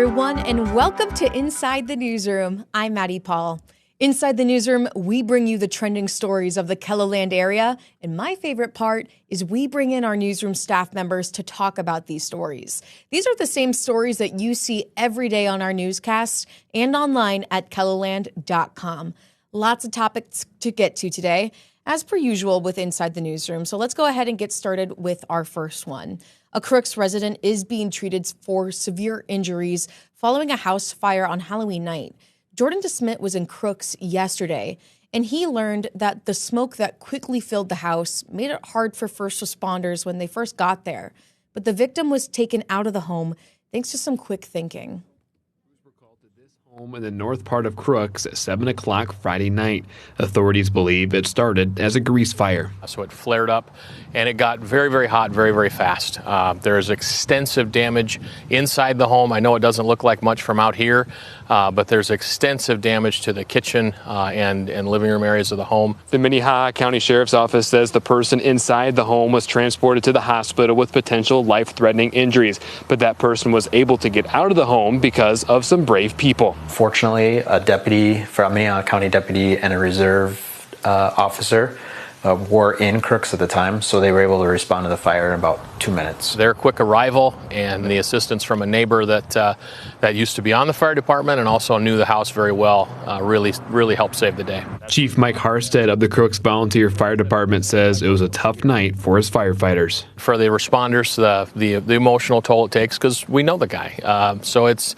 everyone, and welcome to Inside the Newsroom. I'm Maddie Paul. Inside the Newsroom, we bring you the trending stories of the KELOLAND area, and my favorite part is we bring in our newsroom staff members to talk about these stories. These are the same stories that you see every day on our newscasts and online at KELOLAND.com. Lots of topics to get to today, as per usual with Inside the Newsroom. So let's go ahead and get started with our first one. A Crooks resident is being treated for severe injuries following a house fire on Halloween night. Jordan DeSmit was in Crooks yesterday, and he learned that the smoke that quickly filled the house made it hard for first responders when they first got there. But the victim was taken out of the home thanks to some quick thinking. Home in the north part of Crooks at 7 o'clock Friday night. Authorities believe it started as a grease fire. So it flared up and it got very, very hot very, very fast. There's extensive damage inside the home. I know it doesn't look like much from out here, but there's extensive damage to the kitchen and living room areas of the home. The Minnehaha County Sheriff's Office says the person inside the home was transported to the hospital with potential life-threatening injuries, but that person was able to get out of the home because of some brave people. Fortunately, a deputy from Minnehaha County deputy and a reserve officer were in Crooks at the time, so they were able to respond to the fire in about 2 minutes. Their quick arrival and the assistance from a neighbor that used to be on the fire department and also knew the house very well really helped save the day. Chief Mike Harstead of the Crooks Volunteer Fire Department says it was a tough night for his firefighters. For the responders, the emotional toll it takes, because we know the guy. So it's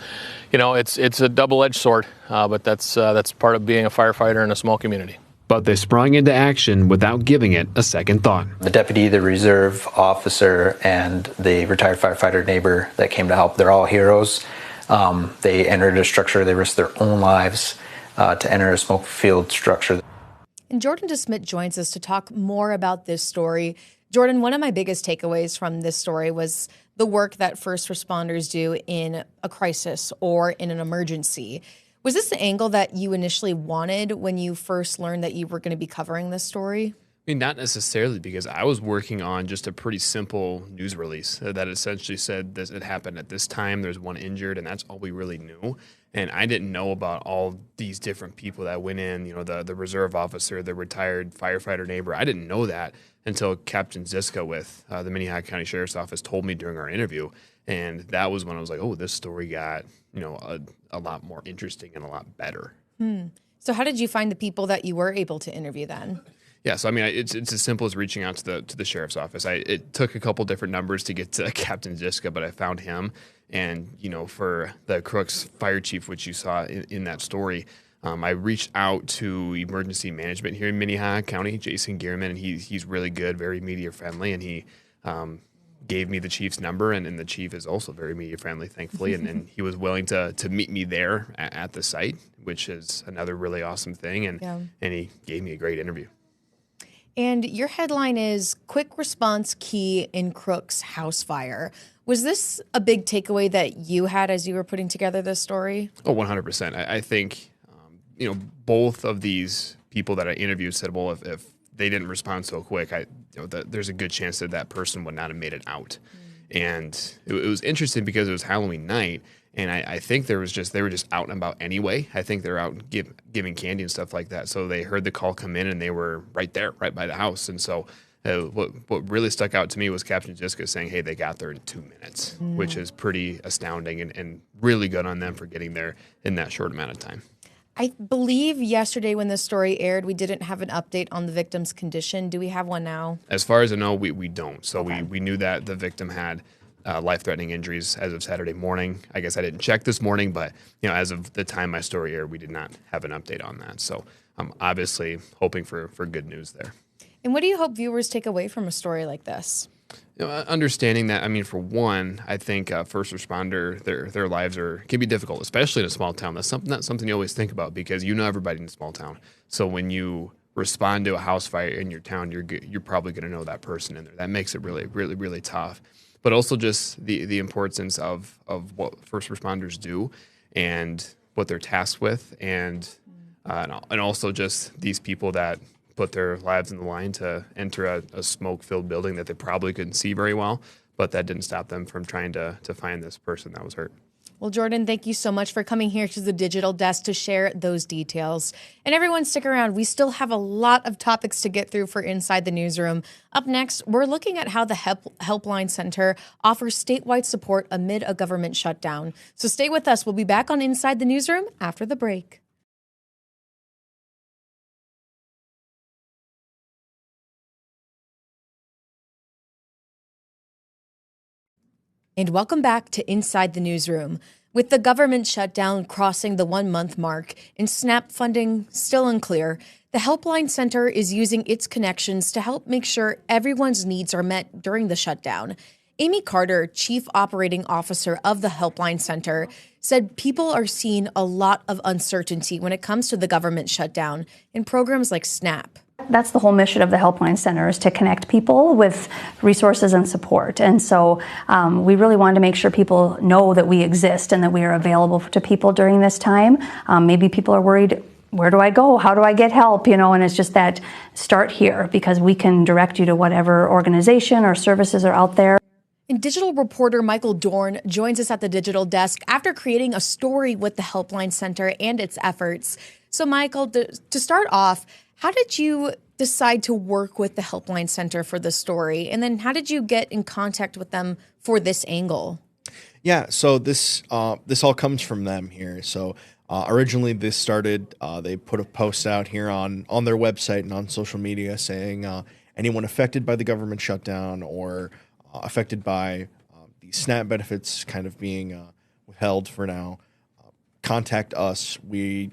a double-edged sword, but that's part of being a firefighter in a small community. But they sprung into action without giving it a second thought. The deputy, the reserve officer, and the retired firefighter neighbor that came to help, they're all heroes. They entered a structure, they risked their own lives to enter a smoke-filled structure. And Jordan DeSmit joins us to talk more about this story. Jordan, one of my biggest takeaways from this story was the work that first responders do in a crisis or in an emergency. Was this the angle that you initially wanted when you first learned that you were going to be covering this story? I mean, not necessarily, because I was working on just a pretty simple news release that essentially said this it happened at this time, there's one injured, and that's all we really knew. And I didn't know about all these different people that went in, the reserve officer, the retired firefighter neighbor. I didn't know that until Captain Ziska with the Minnehaha County Sheriff's Office told me during our interview. And that was when I was like, oh, this story got, a lot more interesting and a lot better. So how did you find the people that you were able to interview then? Yeah, so I mean, it's as simple as reaching out to the sheriff's office. It took a couple different numbers to get to Captain Ziska, but I found him. And, for the Crooks fire chief, which you saw in that story, I reached out to emergency management here in Minnehaha County, Jason Gehrman, and he's really good, very media friendly, and he gave me the chief's number, and the chief is also very media friendly, thankfully, and he was willing to meet me there at the site, which is another really awesome thing, and he gave me a great interview. And your headline is Quick Response Key in Crooks House Fire. Was this a big takeaway that you had as you were putting together this story? Oh, 100%. I think, both of these people that I interviewed said, well, if they didn't respond so quick, there's a good chance that person would not have made it out. And it was interesting because it was Halloween night, and I think they were just out and about anyway. I think they're out giving candy and stuff like that. So they heard the call come in, and they were right there, right by the house. And so what really stuck out to me was Captain Ziska saying, hey, they got there in 2 minutes, which is pretty astounding and really good on them for getting there in that short amount of time. I believe yesterday when this story aired, we didn't have an update on the victim's condition. Do we have one now? As far as I know, we don't. So okay. we knew that the victim had life-threatening injuries as of Saturday morning. I guess I didn't check this morning, but as of the time my story aired, we did not have an update on that. So I'm obviously hoping for good news there. And what do you hope viewers take away from a story like this? Understanding that, for one, I think first responder, their lives can be difficult, especially in a small town. That's not something you always think about because everybody in a small town. So when you respond to a house fire in your town, you're probably going to know that person in there. That makes it really, really, really tough. But also just the importance of what first responders do and what they're tasked with, and also just these people that put their lives in the line to enter a smoke-filled building that they probably couldn't see very well, but that didn't stop them from trying to find this person that was hurt. Well, Jordan, thank you so much for coming here to the digital desk to share those details. And everyone, stick around. We still have a lot of topics to get through for Inside the Newsroom. Up next, we're looking at how the Helpline Center offers statewide support amid a government shutdown. So stay with us. We'll be back on Inside the Newsroom after the break. And welcome back to Inside the Newsroom. With the government shutdown crossing the 1-month mark and SNAP funding still unclear, the Helpline Center is using its connections to help make sure everyone's needs are met during the shutdown. Amy Carter, Chief Operating Officer of the Helpline Center, said people are seeing a lot of uncertainty when it comes to the government shutdown and programs like SNAP. That's the whole mission of the Helpline Center, is to connect people with resources and support. And so we really wanted to make sure people know that we exist and that we are available to people during this time. Maybe people are worried, where do I go? How do I get help? And it's just that start here, because we can direct you to whatever organization or services are out there. And digital reporter Michael Dorn joins us at the digital desk after creating a story with the Helpline Center and its efforts. So Michael, to start off, how did you decide to work with the Helpline Center for the story? And then how did you get in contact with them for this angle? Yeah, so this all comes from them here. So originally this started, they put a post out here on their website and on social media saying anyone affected by the government shutdown or affected by the SNAP benefits kind of being withheld for now, contact us. We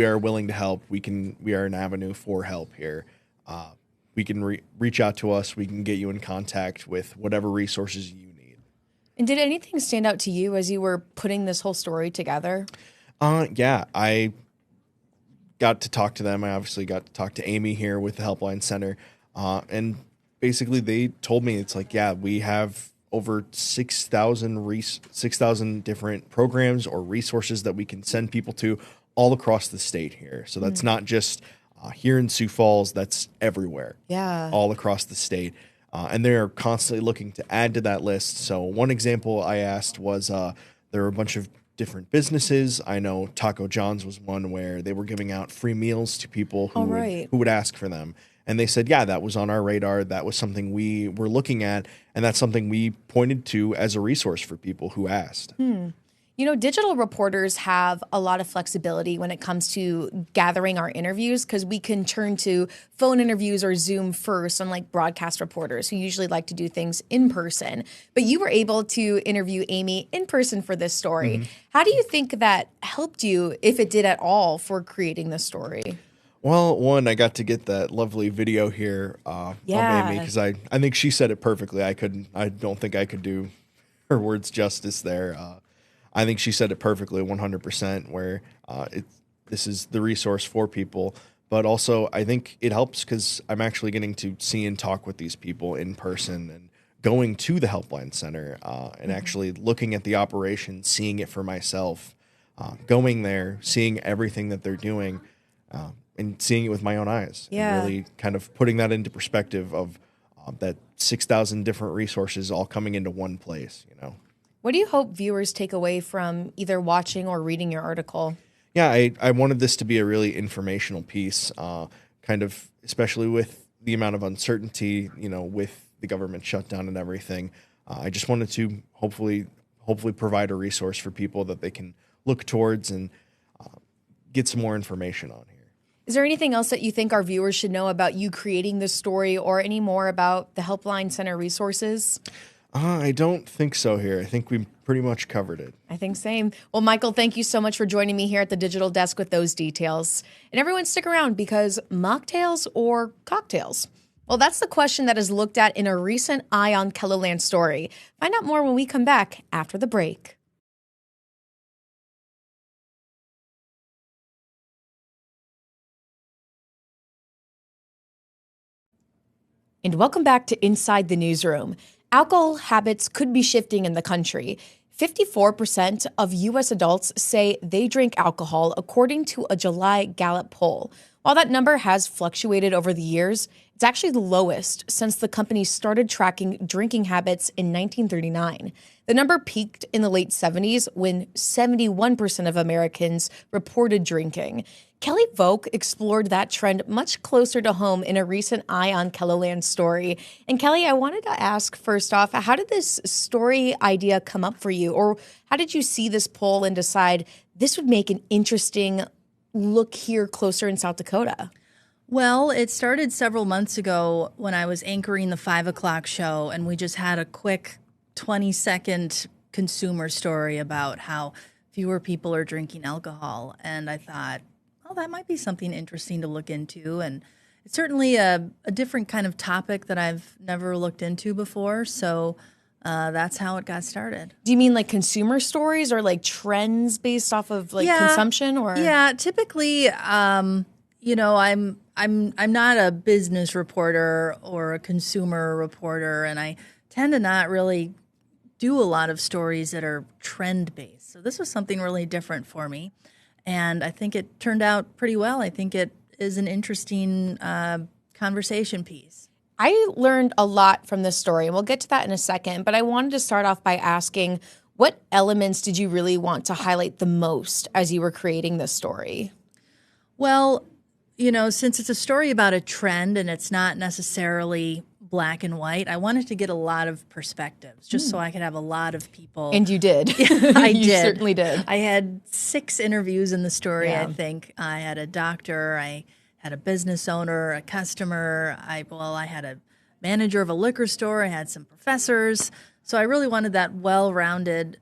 are willing to help. We are an avenue for help here. We can reach out to us. We can get you in contact with whatever resources you need. And did anything stand out to you as you were putting this whole story together? Yeah, I got to talk to them. I obviously got to talk to Amy here with the Helpline Center. And basically they told me, it's like, yeah, we have over 6,000 different programs or resources that we can send people to all across the state here. So that's not just here in Sioux Falls, that's everywhere. Yeah. All across the state. And they're constantly looking to add to that list. So one example I asked was there were a bunch of different businesses. I know Taco John's was one where they were giving out free meals to people who would ask for them. And they said, yeah, that was on our radar. That was something we were looking at. And that's something we pointed to as a resource for people who asked. Digital reporters have a lot of flexibility when it comes to gathering our interviews, because we can turn to phone interviews or Zoom first, unlike broadcast reporters who usually like to do things in person. But you were able to interview Amy in person for this story. Mm-hmm. How do you think that helped you, if it did at all, for creating this story? Well, one, I got to get that lovely video here of Amy, because I think she said it perfectly. I don't think I could do her words justice there. I think she said it perfectly, 100%, where this is the resource for people. But also, I think it helps because I'm actually getting to see and talk with these people in person and going to the Helpline Center and actually looking at the operation, seeing it for myself, going there, seeing everything that they're doing, and seeing it with my own eyes. Yeah. And really kind of putting that into perspective of that 6,000 different resources all coming into one place, What do you hope viewers take away from either watching or reading your article? Yeah, I wanted this to be a really informational piece, kind of, especially with the amount of uncertainty, with the government shutdown and everything. I just wanted to hopefully provide a resource for people that they can look towards and get some more information on here. Is there anything else that you think our viewers should know about you creating this story, or any more about the Helpline Center resources? I don't think so here. I think we pretty much covered it. I think same. Well, Michael, thank you so much for joining me here at the digital desk with those details. And everyone stick around, because mocktails or cocktails? Well, that's the question that is looked at in a recent Eye on KELOLAND story. Find out more when we come back after the break. And welcome back to Inside the Newsroom. Alcohol habits could be shifting in the country. 54% of U.S. adults say they drink alcohol, according to a July Gallup poll, While that number has fluctuated over the years, it's actually the lowest since the company started tracking drinking habits in 1939. The number peaked in the late 70s when 71% of Americans reported drinking. Kelly Vogt explored that trend much closer to home in a recent Eye on KELOLAND story. And Kelly, I wanted to ask first off, how did this story idea come up for you? Or how did you see this poll and decide this would make an interesting look here closer in South Dakota? Well, it started several months ago when I was anchoring the 5 o'clock show, and we just had a quick 20-second consumer story about how fewer people are drinking alcohol. And I thought, oh, that might be something interesting to look into. And it's certainly a different kind of topic that I've never looked into before. So that's how it got started. Do you mean like consumer stories or like trends based off of like consumption? Or yeah, typically, you know, I'm not a business reporter or a consumer reporter, and I tend to not really do a lot of stories that are trend based. So this was something really different for me, and I think it turned out pretty well. I think it is an interesting conversation piece. I learned a lot from this story, and we'll get to that in a second, but I wanted to start off by asking, what elements did you really want to highlight the most as you were creating this story? Well, you know, since it's a story about a trend and it's not necessarily black and white, I wanted to get a lot of perspectives just so I could have a lot of people. And you did. I You did. certainly did. I had 6 interviews in the story, I think. I had a doctor, I had a business owner, a customer, I had a manager of a liquor store, I had some professors. So I really wanted that well-rounded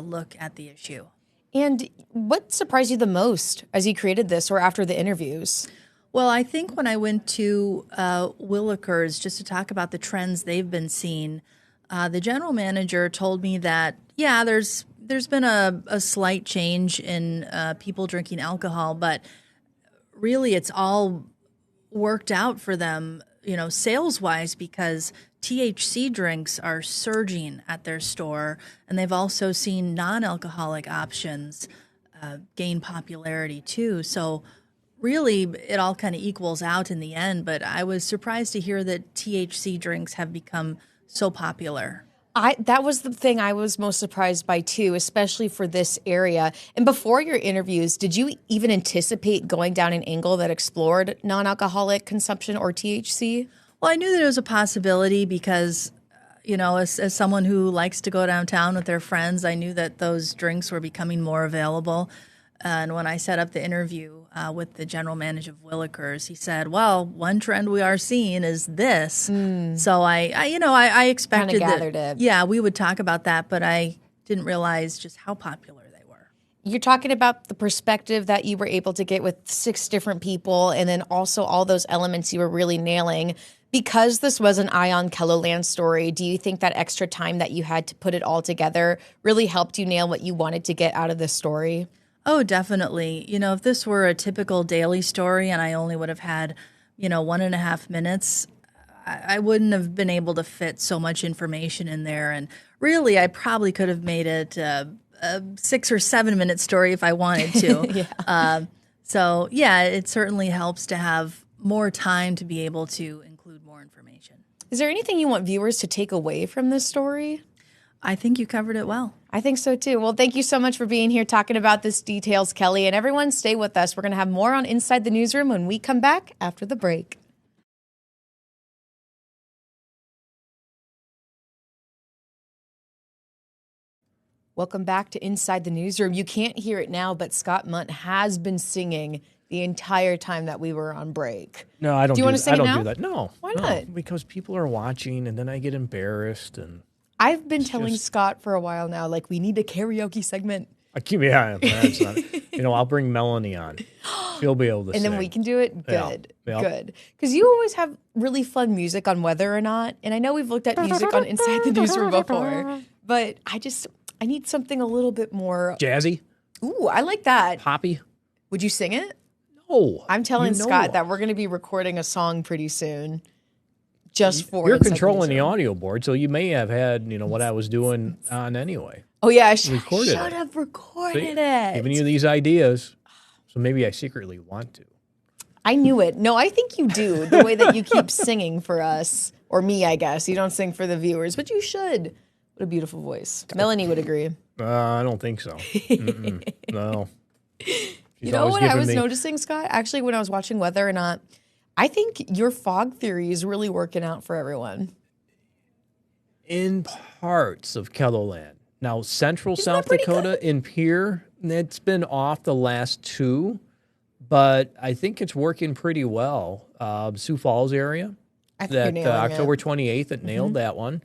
look at the issue. And what surprised you the most as you created this or after the interviews? Well, I think when I went to Willikers just to talk about the trends they've been seeing, the general manager told me that, yeah, there's been a slight change in people drinking alcohol, but really it's all worked out for them, you know, sales-wise, because THC drinks are surging at their store, and they've also seen non-alcoholic options gain popularity too. So really, it all kind of equals out in the end, but I was surprised to hear that THC drinks have become so popular. That was the thing I was most surprised by too, especially for this area. And before your interviews, did you even anticipate going down an angle that explored non-alcoholic consumption or THC? Well, I knew that it was a possibility because, you know, as someone who likes to go downtown with their friends, I knew that those drinks were becoming more available. And when I set up the interview with the general manager of Willikers, he said, well, one trend we are seeing is this. So I expected Kinda gathered it. Yeah, we would talk about that, but I didn't realize just how popular they were. You're talking about the perspective that you were able to get with 6 different people, and then also all those elements you were really nailing. Because this was an Eye on KELOLAND story, do you think that extra time that you had to put it all together really helped you nail what you wanted to get out of this story? Oh, definitely. You know, if this were a typical daily story and I only would have had, 1.5 minutes, I wouldn't have been able to fit so much information in there. And really, I probably could have made it a 6 or 7 minute story if I wanted to. It certainly helps to have more time to be able to include more information. Is there anything you want viewers to take away from this story? I think you covered it well. I think so too. Well, thank you so much for being here talking about this details, Kelly. And everyone stay with us. We're going to have more on Inside the Newsroom when we come back after the break. Welcome back to Inside the Newsroom. You can't hear it now, but Scott Munt has been singing the entire time that we were on break. No, I don't. Do you want to sing I don't now? do that. No. Why no, not? Because people are watching, and then I get embarrassed. And I've been telling Scott for a while now, like, we need a karaoke segment. That's not. I'll bring Melanie on. She'll be able to. And sing. then we can do it. Good. Yeah. Good. Because you always have really fun music on Whether or Not. And I know we've looked at music on Inside the Newsroom before, but I need something a little bit more jazzy. Ooh, I like that. Poppy. Would you sing it? No. I'm telling Scott that we're going to be recording a song pretty soon. Just for You're Inside controlling the Newsroom. audio board, so you may have had what I was doing on anyway. Oh yeah, I Recorded should it. have recorded See? it. Giving you these ideas, so maybe I secretly want to. I knew it. No, I think you do. The way that you keep singing for us, or me, I guess. You don't sing for the viewers, but you should. What a beautiful voice. Melanie would agree. I don't think so. No. You know what I was noticing, Scott? Actually, when I was watching Whether or Not, I think your fog theory is really working out for everyone. In parts of KELOLAND. Now, central South Dakota in Pierre, it's been off the last 2, but I think it's working pretty well. Sioux Falls area, I think that October 28th, it nailed that one.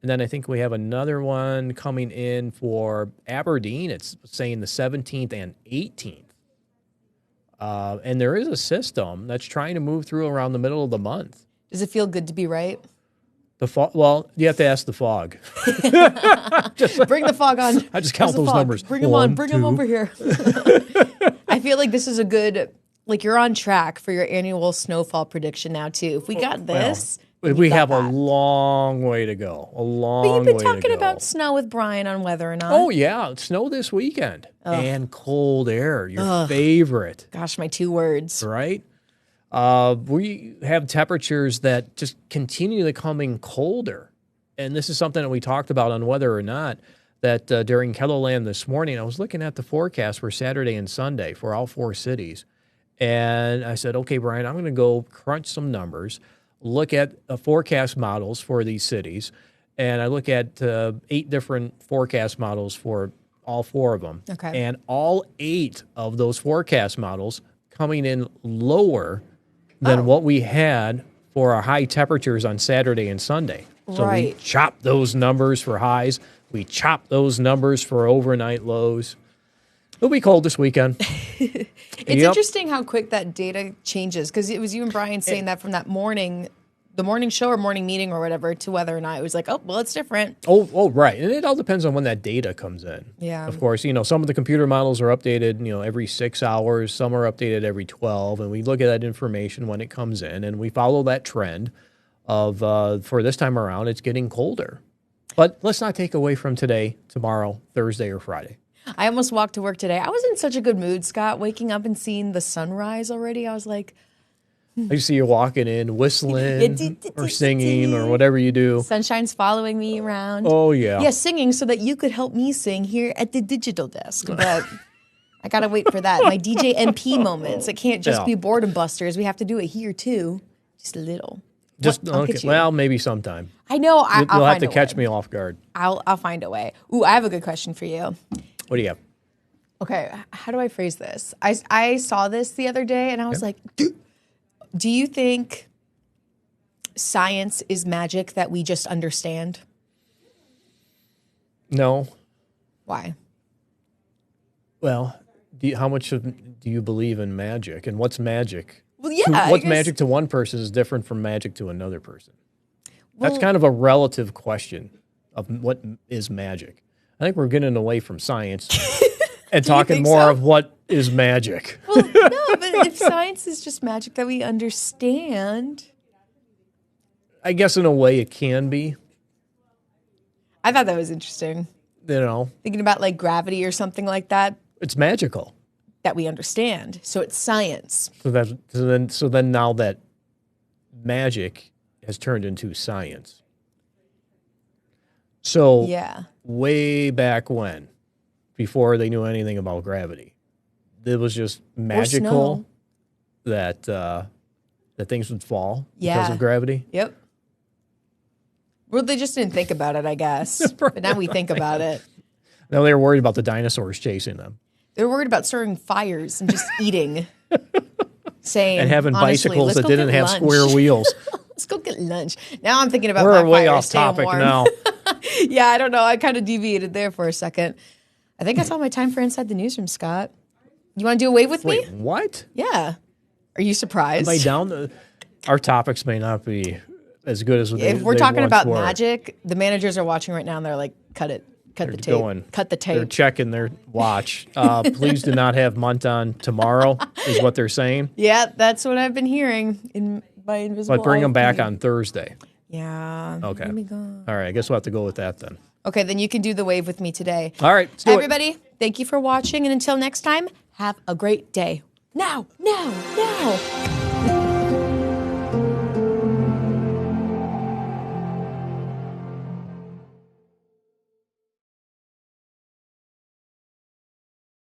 And then I think we have another one coming in for Aberdeen. It's saying the 17th and 18th. And there is a system that's trying to move through around the middle of the month. Does it feel good to be right? The fog. Well, you have to ask the fog. Bring the fog on. I just count those numbers. Bring them on. Bring them over here. I feel like this is a good, like you're on track for your annual snowfall prediction now too. If we got this, we have a long way to go. A long way to go. But you've been talking about snow with Brian on Whether or Not. Oh yeah, snow this weekend and cold air. Your favorite. Gosh, my 2 words. Right. We have temperatures that just continually coming colder. And this is something that we talked about on Whether or Not, that during KELOLAND this morning, I was looking at the forecast for Saturday and Sunday for all 4 cities. And I said, okay, Brian, I'm going to go crunch some numbers, look at forecast models for these cities. And I look at 8 different forecast models for all 4 of them. Okay. And all 8 of those forecast models coming in lower than what we had for our high temperatures on Saturday and Sunday. So we chopped those numbers for highs. We chopped those numbers for overnight lows. It'll be cold this weekend. It's interesting how quick that data changes, because it was you and Brian saying that from that morning, the morning show or morning meeting or whatever, to Whether or Not. It was like, oh, well, it's different. Oh, right. And it all depends on when that data comes in. Yeah. Of course, some of the computer models are updated, every 6 hours. Some are updated every 12. And we look at that information when it comes in, and we follow that trend of, for this time around, it's getting colder. But let's not take away from today, tomorrow, Thursday, or Friday. I almost walked to work today. I was in such a good mood, Scott, waking up and seeing the sunrise already. I was like, I see you walking in, whistling or singing or whatever you do. Sunshine's following me around. Oh, yeah. Yeah, singing so that you could help me sing here at the digital desk. But I got to wait for that. My DJ MP moments. It can't just be boredom busters. We have to do it here, too. Just a little. Okay. Well, maybe sometime. I know. You'll have to catch me off guard. I'll find a way. Ooh, I have a good question for you. What do you have? Okay, how do I phrase this? I saw this the other day, and I was like, do you think science is magic that we just understand? No. Why? Well, how much do you believe in magic, and what's magic? Well, yeah. What's magic to one person is different from magic to another person. That's kind of a relative question of what is magic. I think we're getting away from science and talking more of what is magic. Well, no, but if science is just magic that we understand. I guess in a way it can be. I thought that was interesting. Thinking about like gravity or something like that. It's magical. That we understand. So it's science. So then now that magic has turned into science. So way back when, before they knew anything about gravity, it was just magical that things would fall because of gravity. Yep. Well, they just didn't think about it, I guess. But now we think about it. Now they were worried about the dinosaurs chasing them. They're worried about starting fires and just eating. Saying, and having bicycles that didn't have lunch. Square wheels. Let's go get lunch. Now I'm thinking about We're way fire, off topic now. Yeah, I don't know. I kind of deviated there for a second. I think I saw my time for Inside the Newsroom, Scott. You want to do a wave with me? Wait, what? Yeah. Are you surprised? Am I down? Our topics may not be as good as if we're talking about magic, the managers are watching right now and they're like, cut it. Cut the tape. Cut the tape. They're checking their watch. Please do not have Munt on tomorrow, is what they're saying. Yeah, that's what I've been hearing by Invisible. But bring them back on Thursday. Yeah. Okay. All right. I guess we'll have to go with that then. Okay, then you can do the wave with me today. All right. Let's do Everybody, thank you for watching. And until next time, have a great day. Now, now, now.